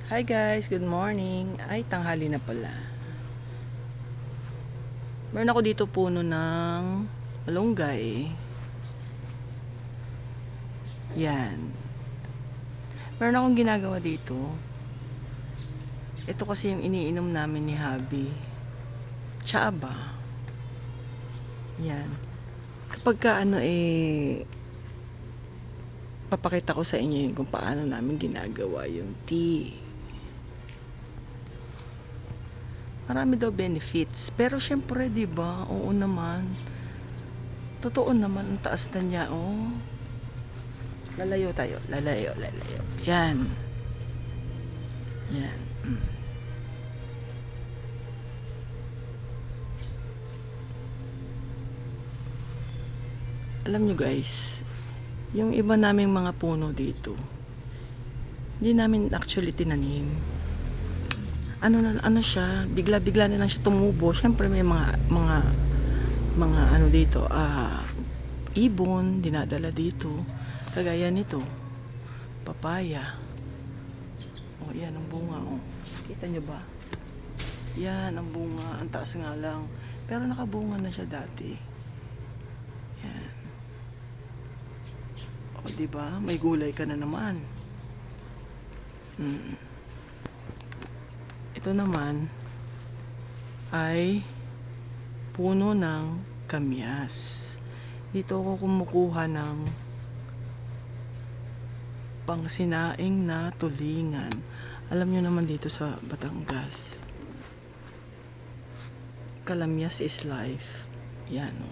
Hi guys, good morning. Ay, tanghali na pala. Meron ako dito puno ng malunggay. Yan. Meron akong ginagawa dito. Ito kasi yung iniinom namin ni Habi. Tsaba. Yan. Kapag ka papakita ko sa inyo kung paano namin ginagawa yung tea. Marami daw benefits. Pero syempre, 'di ba? Oo naman. Totoo naman ang taas na niya, oh. Lalayo tayo. Lalayo. Yan. Yan. Alam nyo guys, yung iba naming mga puno dito, hindi namin actually tinanim. Ano siya, bigla-bigla na lang siya tumubo. Syempre may mga ano dito, ibon dinadala dito. Kagaya nito, papaya. Oh, yan ang bunga, oh. Kita nyo ba? Yan ang bunga, ang taas nga lang. Pero nakabunga na siya dati. Yan. O, diba? May gulay ka na naman. Ito naman ay puno ng kamyas. Dito ako kumukuha ng pangsinaing na tulingan. Alam nyo naman dito sa Batangas, kalamyas is life. Yan, o.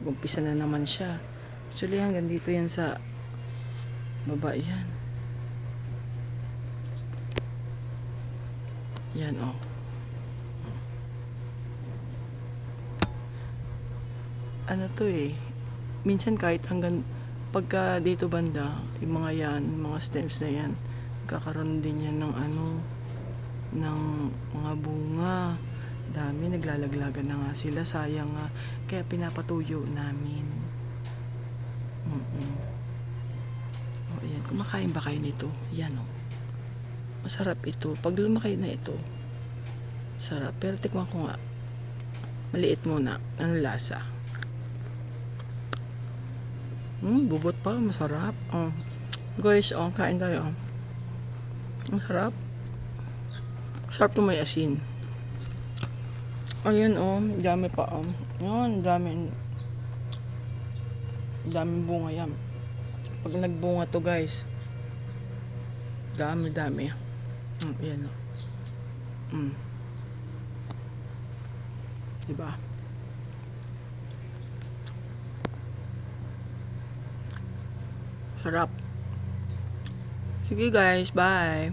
Umpisa na naman siya. Actually, hanggang dito yan sa baba yan. Yan, o. Ano to eh. Minsan kahit hanggang pagka dito banda, yung mga yan, mga stems na yan, kakaroon din yan ng ng mga bunga. Dami, naglalaglagan na nga sila. Sayang nga. Kaya pinapatuyo namin. O, ayan. Kumakain ba kayo nito? Yan, o. Masarap ito. Pag lumaki na ito, sarap. Pero tikman ko nga. Maliit muna. Ano lasa? Bubot pa. Masarap. Oh. Guys, kain tayo. Masarap. Sarap to, may asin. Ayan, dami pa, Yan, daming bunga yan. Pag nagbunga to, guys, dami. Ayan, diba? Sarap. Sige guys, bye.